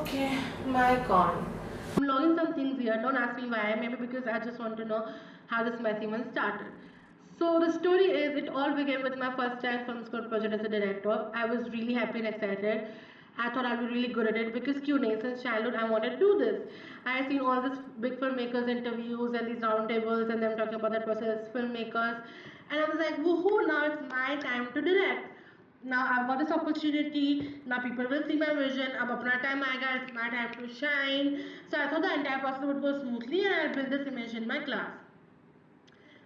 Okay, my con. I'm logging some things here. Don't ask me why. Maybe because I just want to know how this messy one started. So the story is, it all began with my first time film school project as a director. I was really happy and excited. I thought I'd be really good at it because since childhood I wanted to do this. I had seen all these big filmmakers interviews and these roundtables and them talking about their process as filmmakers, and I was like, woohoo! Now it's my time to direct. Now I've got this opportunity. Now people will see my vision. अब अपना time आएगा. It's my time to shine. So I thought the entire process would go smoothly and I'll build this image in my class.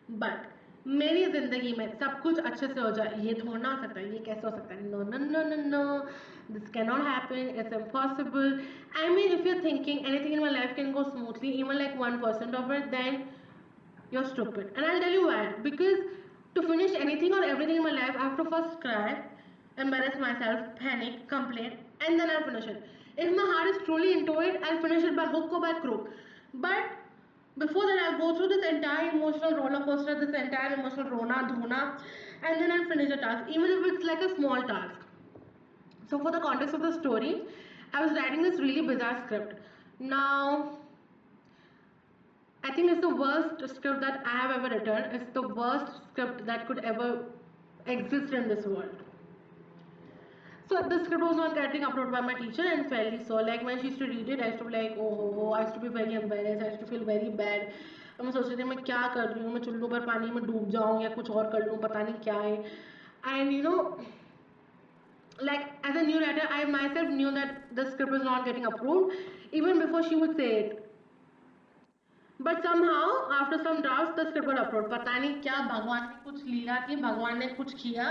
But मेरी जिंदगी में सब कुछ अच्छे से हो जाए ये थोड़ा ना हो सकता है. ये कैसे हो सकता है? No, no, no, no, no. This cannot happen. It's impossible. I mean, if you're thinking anything in my life can go smoothly, even like 1% of it, then you're stupid. And I'll tell you why. Because to finish anything or everything in my life, I have to first cry, embarrass myself, panic, complain, and then I'll finish it. If my heart is truly into it, I'll finish it by hook or by crook. But before that, I'll go through this entire emotional roller coaster, this entire emotional rona dhona, and then I'll finish the task, even if it's like a small task. So, for the context of the story, I was writing this really bizarre script. Now, I think it's the worst script that I have ever written. It's the worst script that could ever exist in this world. So the script was not getting uploaded by my teacher, and fairly so. Like when she used to read it, I used to be like, oh, I used to be very embarrassed. I used to feel very bad. और मैं सोच रही थी मैं क्या कर रही हूँ, मैं चुल्लू पर पानी में डूब जाऊँ या कुछ और कर लूँ, पता नहीं क्या है. And like as a new writer, I myself knew that the script was not getting approved even before she would say it. But somehow after some draft the script got upload. पता नहीं क्या भगवान ने कुछ लीला की, भगवान ने कुछ किया.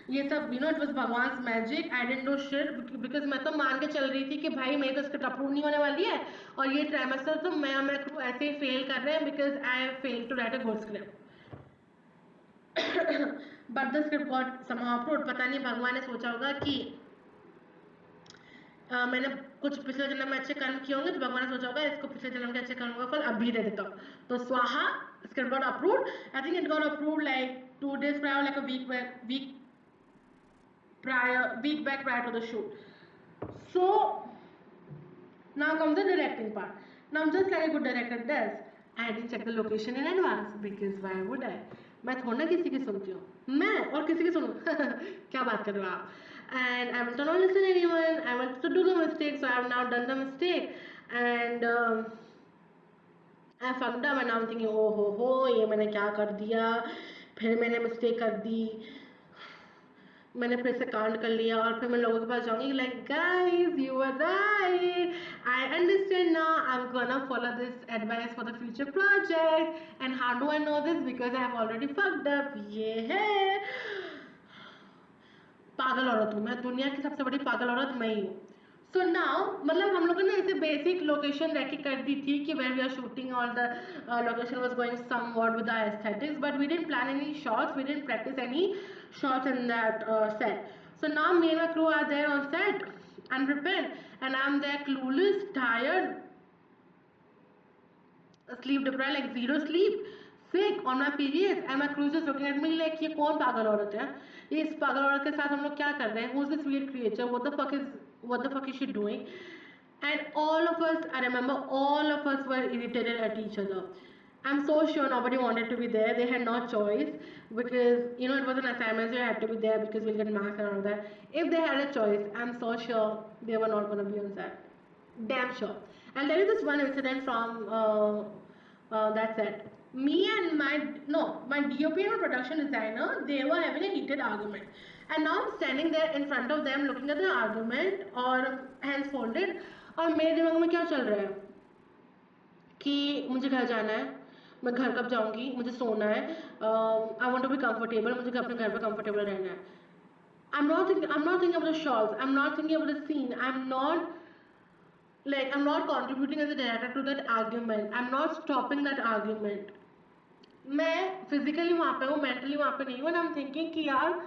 ये सब इट वाज भगवान magic. I didn't know shit because मैं तो मान के चल रही थी कि भाई मेरी तो स्क्रिप्ट अप्रूव नहीं होने वाली है और ये ट्राइमेस्टर तो मैं क्रू ऐसे ही फेल कर रहे हैं because I fail to write a good script. But the script got somehow approved. पता नहीं भगवान ने सोचा होगा कि मैंने कुछ पिछले जन्म में अच्छे कर्म किए होंगे तो भगवान ने सोचा होगा इसको पिछले जन्म के अच्छे कर्म का फल अभी दे देता हूँ. तो स्वाहा script got approved. I think it got approved like 2 days prior, like a week back prior to the shoot. So now comes the directing part. Now just like a good director does, I didn't check the location in advance because why would I? मैं थोड़ा ना किसी की सुनती हूँ, मैं और किसी की सुनूँ. क्या बात कर रहे हो आप? And I will not listen to anyone. I want to do the mistake, so I have now done the mistake, and I fucked up, and now I'm thinking, oh हो ये मैंने क्या कर दिया, फिर मैंने मिस्टेक कर दी, मैंने फिर से कांड कर लिया और फिर मैं लोगों के पास जाऊंगी like guys you are right, I understand now, I am gonna follow this advice for the future project. And how do I know this? Because I have already fucked up. ये है पागल औरत हूँ मैं, दुनिया की सबसे बड़ी पागल औरत मैं ही हूँ. सो नाउ मतलब हम लोगों ने ऐसे बेसिक लोकेशन रैकी कर दी थी कि where we are shooting all the location was going somewhat with the aesthetics, but we didn't plan any shots, we didn't practice any shots in that set. So now me and my crew are there on set unprepared, and I'm there clueless, tired, sleep deprived, like zero sleep, sick on my periods, and my crew is just looking at me like ये कौन पागल औरत है, ये इस पागल औरत के साथ हम लोग क्या कर रहे हैं, who's this weird creature, what the fuck is she doing? And all of us, I remember all of us were irritated at each other. I'm so sure nobody wanted to be there. They had no choice because it was an assignment, so you had to be there because we'll get marks and all that. If they had a choice, I'm so sure they were not going to be on set. Damn sure. I'll tell you this one incident from that set. Me and my DOP and my production designer, they were having a heated argument. And now I'm standing there in front of them looking at the argument और hands folded, और मेरे दिमाग में क्या चल रहा है कि मुझे घर जाना है, मैं घर कब जाऊंगी, मुझे सोना है, I want to be comfortable, मुझे अपने घर पे कंफर्टेबल रहना है. I'm not thinking about the shots, I'm not thinking about the scene, I'm not contributing as a director to that argument, I'm not stopping that argument. मैं physically वहाँ पे हूँ, mentally वहाँ पे नहीं हूँ, and I'm thinking कि यार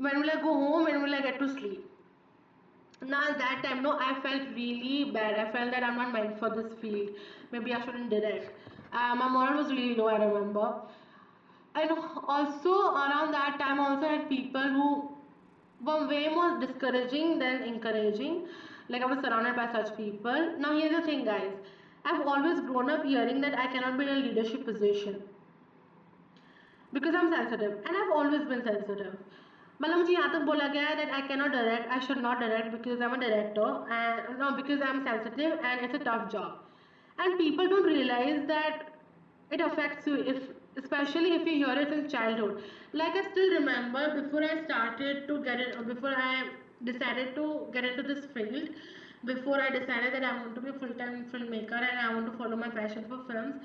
when will I go home, when will I get to sleep? Now at that time, no, I felt really bad. I felt that I'm not meant for this field. Maybe I shouldn't direct. My moral was really low, I remember. And also around that time, I also had people who were way more discouraging than encouraging. Like I was surrounded by such people. Now here's the thing, guys. I've always grown up hearing that I cannot be in a leadership position because I'm sensitive, and I've always been sensitive. मतलब मुझे यहाँ तक बोला गया है that I cannot direct, I should not direct because I'm a director, and no, because I'm sensitive and it's a tough job. And people don't realize that it affects you, if especially if you hear it in childhood. Like I still remember before I started to get it, before I decided to get into this field, before I decided that I want to be a full-time filmmaker and I want to follow my passion for films.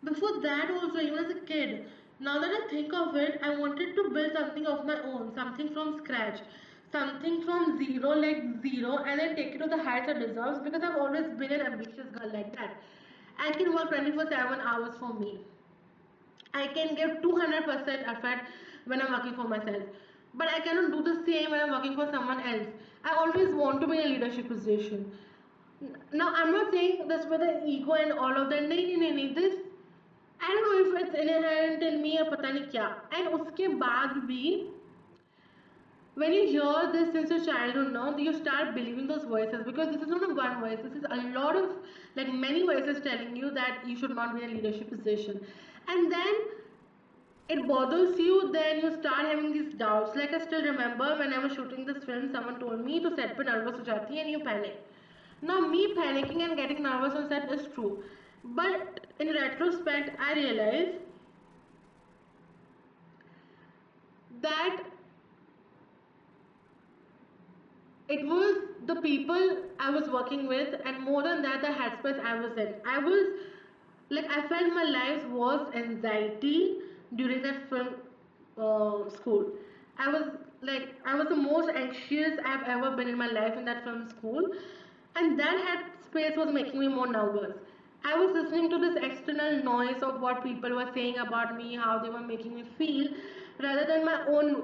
Before that also, even as a kid, now that I think of it, I wanted to build something of my own, something from scratch, something from zero, like zero, and then take it to the heights it deserves, because I've always been an ambitious girl like that. I can work 24/7 hours for me. I can give 200% effort when I'm working for myself. But I cannot do the same when I'm working for someone else. I always want to be in a leadership position. Now, I'm not saying this with the ego and all of that. नहीं नहीं नहीं नहीं. This I don't know if it's inherent in me or पता नहीं क्या. And उसके बाद भी when you hear this since your childhood, now you start believing those voices, because this is not a one voice. This is a lot of, like, many voices telling you that you should not be in a leadership position, and then it bothers you. Then you start having these doubts. Like I still remember when I was shooting this film, someone told me to set पे nervous हो जाती है and you panic. Now me panicking and getting nervous on set is true, but in retrospect I realize that it was the people I was working with, and more than that, the headspace I was in. I was like, I felt my life was anxiety during that film school. I was I was the most anxious I've ever been in my life in that film school, and that headspace was making me more nervous. I was listening to this external noise of what people were saying about me, how they were making me feel, rather than my own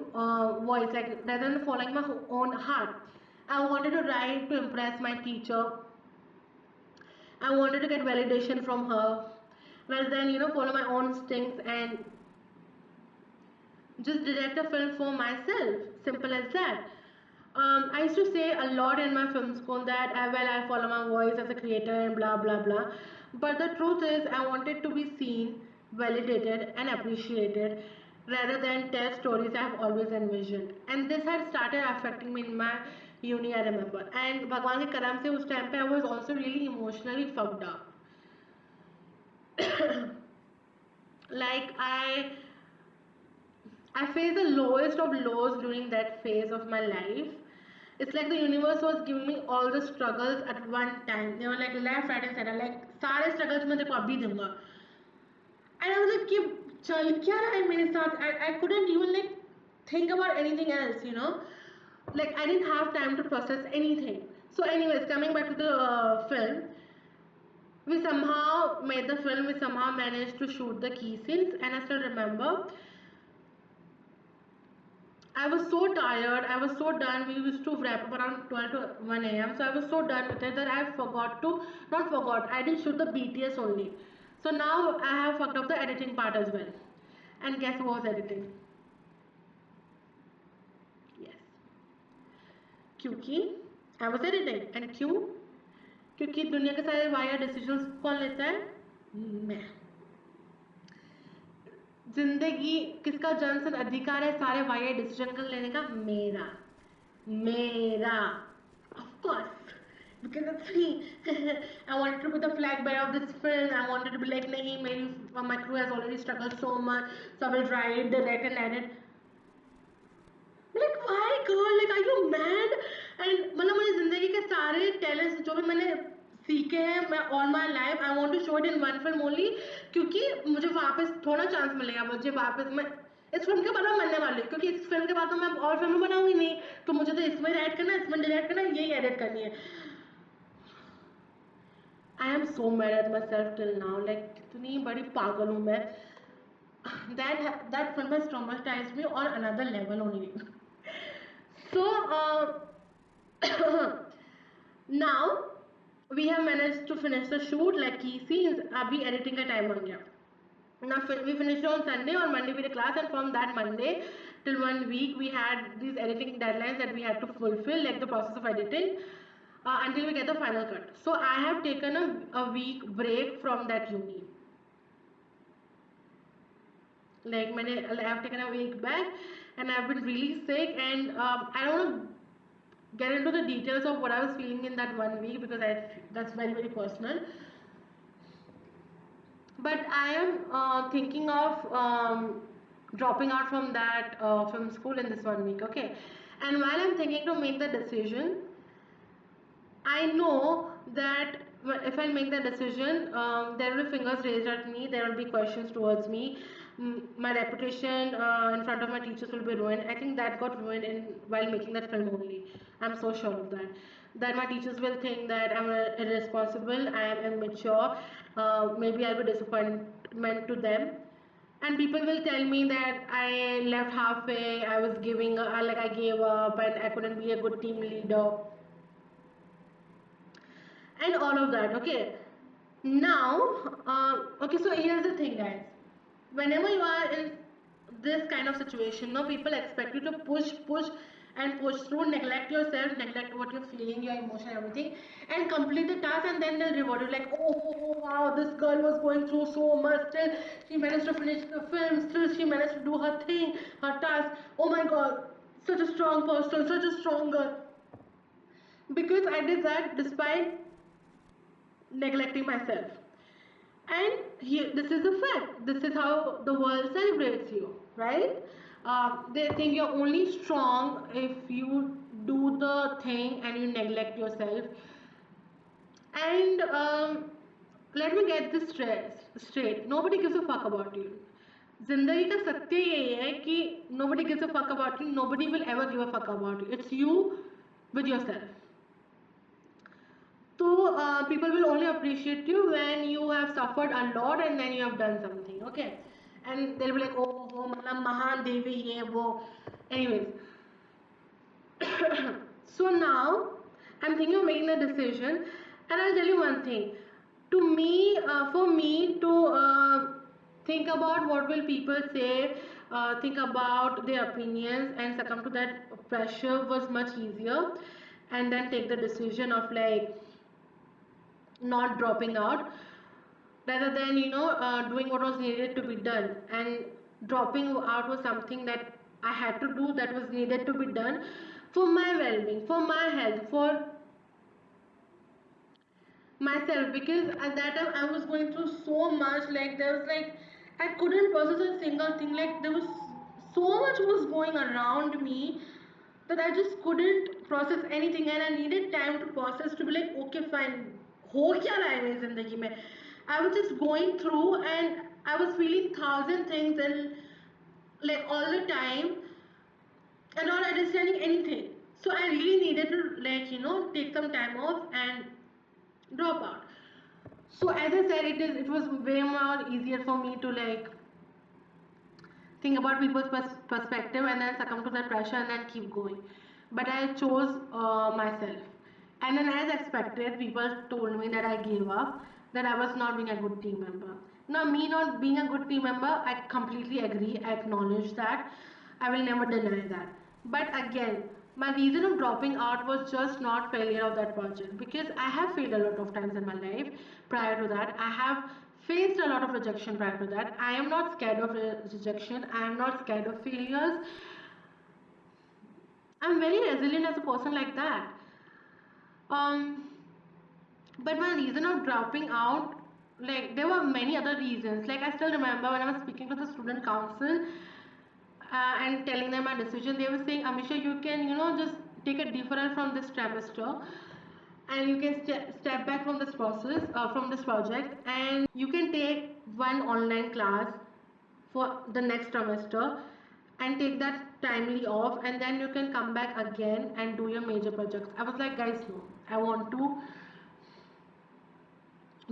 voice, like rather than following my own heart. I wanted to write to impress my teacher. I wanted to get validation from her, rather than follow my own instincts and just direct a film for myself. Simple as that. I used to say a lot in my film school that I follow my voice as a creator and blah blah blah. But the truth is, I wanted to be seen, validated, and appreciated rather than tell stories I've always envisioned. And this had started affecting me in my uni, I remember. And Bhagwan ke karam se us time pe I was also really emotionally fucked up. Like I faced the lowest of lows during that phase of my life. It's like the universe was giving me all the struggles at one time. They were like left, right, and center. Like सारे struggles मैं तेरे को अभी दूंगा. And I was like कि चल क्या रहा है मेरे साथ? I couldn't even like think about anything else. Like I didn't have time to process anything. So anyways, coming back to the film, we somehow made the film. We somehow managed to shoot the key scenes, and I still remember I was so tired, I was so done. We used to wrap up around 12 to 1 a.m. So I was so done with it that I forgot to, not forgot, I didn't shoot the BTS only. So now I have fucked up the editing part as well. And guess who was editing? Yes. क्योंकि I was editing. And क्यों? क्योंकि दुनिया के सारे wire decisions कौन लेता है? मैं. जिंदगी किसका जन्म अधिकार है सारे वायर डिसीजन कर लेने का? मेरा. मेरा. Of course. Because it's me. I wanted to be the flag bearer of this film. I wanted to be like, nahi, my crew has already struggled so much, so I will write, direct, and edit. Like, why, girl? Like, are you mad? And मतलब मुझे जिंदगी के सारे talents जो भी मैंने सीखे हैं मैं all my life, I want to show it in one film only, क्योंकि मुझे वापस थोड़ा चांस मिलेगा. मुझे वापस मैं इस फिल्म के बाद मैं मरने वाली हूँ, क्योंकि इस फिल्म के बाद तो मैं और फिल्म बनाऊंगी नहीं, तो मुझे तो इसमें राइट करना है, इसमें डायरेक्ट करना है, यही एडिट करनी है. I am so mad at myself till now. Like कितनी बड़ी पागल हूँ मैं. That film has traumatized me on another level only. So now we have managed to finish the shoot, like key scenes. अभी editing का time आ गया. Now we finished on Sunday. On Monday we had a class, and from that Monday till 1 week we had these editing deadlines that we had to fulfill, like the process of editing. until we get the final cut. So I have taken a week break from that uni. Like I have taken a week back, and I've been really sick, and I don't want to get into the details of what I was feeling in that 1 week because that's very very personal. But I am thinking of dropping out from that film school in this 1 week. Okay, and while I'm thinking to make the decision, I know that if I make the decision, there will be fingers raised at me. There will be questions towards me. My reputation in front of my teachers will be ruined. I think that got ruined in while making that film only. I'm so sure of that. That my teachers will think that I'm irresponsible. I am immature. Maybe I'll be disappointment to them. And people will tell me that I left halfway. I was giving, like I gave up, and I couldn't be a good team leader and all of that. Okay, now okay, so here's the thing, guys. Whenever you are in this kind of situation, no, people expect you to push and push through, neglect yourself, neglect what you're feeling, your emotion, everything, and complete the task, and then they'll reward you like, oh wow, this girl was going through so much, still she managed to finish the film, still she managed to do her thing, her task. Oh my god, such a strong person, such a strong girl, because I did that despite neglecting myself. And here, this is a fact. This is how the world celebrates you, right? They think you're only strong if you do the thing and you neglect yourself. And let me get this straight. Nobody gives a fuck about you. जिंदगी का सत्य यही है कि nobody gives a fuck about you. Nobody will ever give a fuck about you. It's you with yourself. So people will only appreciate you when you have suffered a lot and then you have done something, okay? And they'll be like, oh, matlab mahan devi ye wo. Anyways, so now I'm thinking of making a decision, and I'll tell you one thing. To me, for me to think about what will people say, think about their opinions, and succumb to that pressure was much easier, and then take the decision of like not dropping out rather than doing what was needed to be done. And dropping out was something that I had to do, that was needed to be done for my well-being, for my health, for myself, because at that time I was going through so much. Like there was like I couldn't process a single thing. Like there was so much was going around me that I just couldn't process anything, and I needed time to process, to be like, okay, fine, हो क्या रहा है मेरी जिंदगी में. I was just going through and I was feeling thousand things and like all the time and not understanding anything. So I really needed to like take some time off and drop out. So as I said, it was way more easier for me to like think about people's perspective and then succumb to that pressure and then keep going. But I chose myself. And then, as expected, people told me that I gave up, that I was not being a good team member. Now, me not being a good team member, I completely agree. I acknowledge that. I will never deny that. But again, my reason of dropping out was just not failure of that project, because I have failed a lot of times in my life. Prior to that, I have faced a lot of rejection. Prior to that, I am not scared of rejection. I am not scared of failures. I'm very resilient as a person like that. um but my reason of dropping out, like there were many other reasons. Like I still remember when I was speaking to the student council and telling them my decision, they were saying, Amisha, you can just take a deferral from this trimester, and you can step back from this process, from this project, and you can take one online class for the next trimester and take that timely off, and then you can come back again and do your major projects. I was like, guys, no, I want to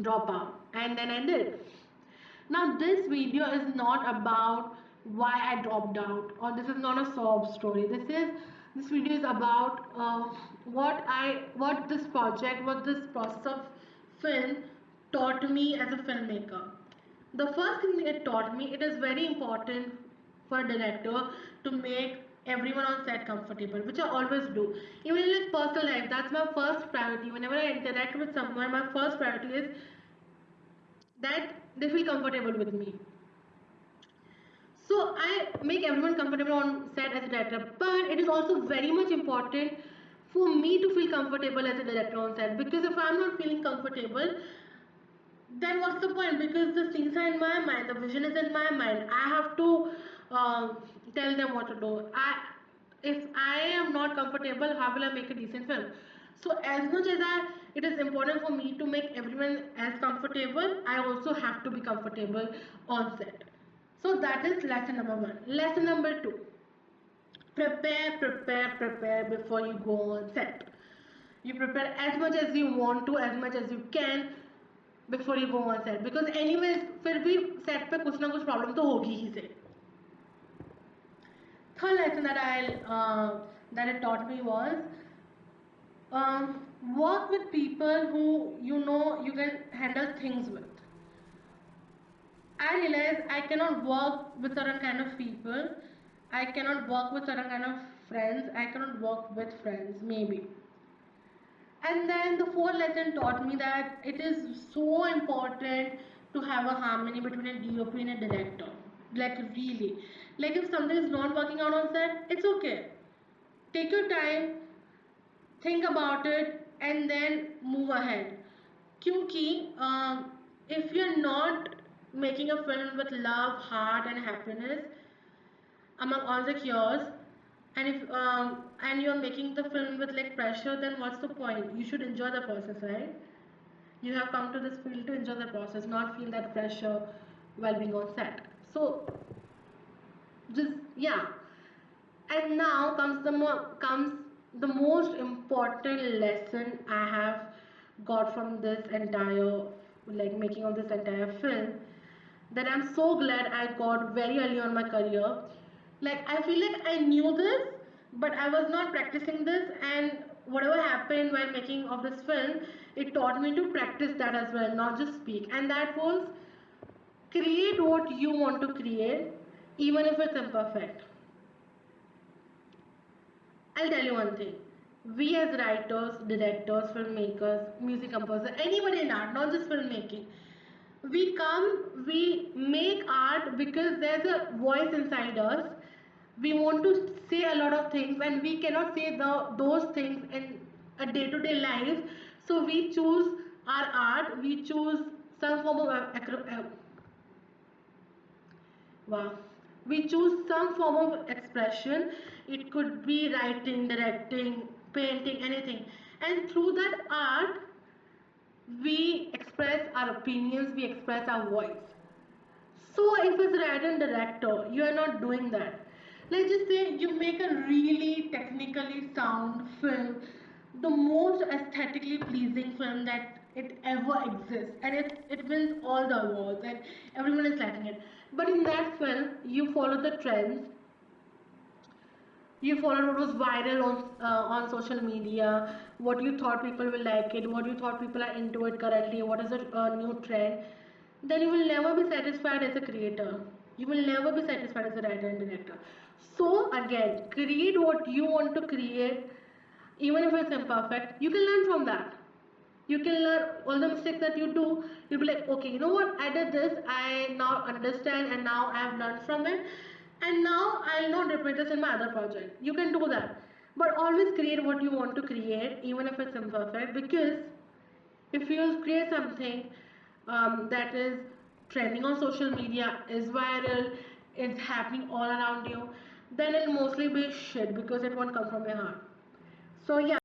drop out, and then I did. Now this video is not about why I dropped out, or this is not a sob story. This video is about what this project, what this process of film taught me as a filmmaker. The first thing it taught me, it is very important for a director to make everyone on set comfortable, which I always do. Even in like personal life, that's my first priority. Whenever I interact with someone, my first priority is that they feel comfortable with me. So I make everyone comfortable on set as a director, but it is also very much important for me to feel comfortable as a director on set, because if I'm not feeling comfortable, then what's the point? Because the scenes are in my mind, the vision is in my mind. I have to tell them what to do. If I am not comfortable, how will I make a decent film? So as much as it is important for me to make everyone as comfortable, I also have to be comfortable on set. So that is lesson number one. Lesson number two: prepare before you go on set. You prepare as much as you want to, as much as you can before you go on set, because anyways फिर भी set पे कुछ ना कुछ problem तो होगी ही से. Third lesson that it taught me was work with people who you know you can handle things with. I realized I cannot work with certain kind of people. I cannot work with certain kind of friends. I cannot work with friends, maybe. And then the fourth lesson taught me that it is so important to have a harmony between a DOP and a director. Like really. Like if something is not working out on set, it's okay. Take your time, think about it, and then move ahead. Kyunki, if you're not making a film with love, heart, and happiness among all the cures, and you're making the film with like pressure, then what's the point? You should enjoy the process, right? You have come to this field to enjoy the process, not feel that pressure while being on set. So just yeah. And now comes the most important lesson I have got from this entire, like making of this entire film, that I'm so glad I got very early on my career. Like I feel like I knew this, but I was not practicing this, and whatever happened while making of this film, it taught me to practice that as well, not just speak. And that was, create what you want to create, even if it's imperfect. I'll tell you one thing. We as writers, directors, filmmakers, music composers, anybody in art, not just filmmaking, we make art because there's a voice inside us. We want to say a lot of things, and we cannot say those things in a day-to-day life. So we choose our art, we choose some form of wow. We choose some form of expression. It could be writing, directing, painting, anything. And through that art, we express our opinions, we express our voice. So if it's writer and director, you are not doing that. Let's just say you make a really technically sound film, the most aesthetically pleasing film that it ever exists, and it wins all the awards and everyone is liking it. But in that film, you follow the trends, you followed what was viral on social media, what you thought people will like it, what you thought people are into it currently, what is a new trend, then you will never be satisfied as a creator. You will never be satisfied as a writer and director. So again, create what you want to create, even if it's imperfect. You can learn from that. You can learn all the mistakes that you do. You'll be like, okay, you know what, I did this, I now understand, and now I have learned from it, and now I'll not repeat this in my other project. You can do that, but always create what you want to create, even if it's imperfect, because if you create something that is trending on social media, is viral, it's happening all around you, then it'll mostly be shit, because it won't come from your heart. So yeah.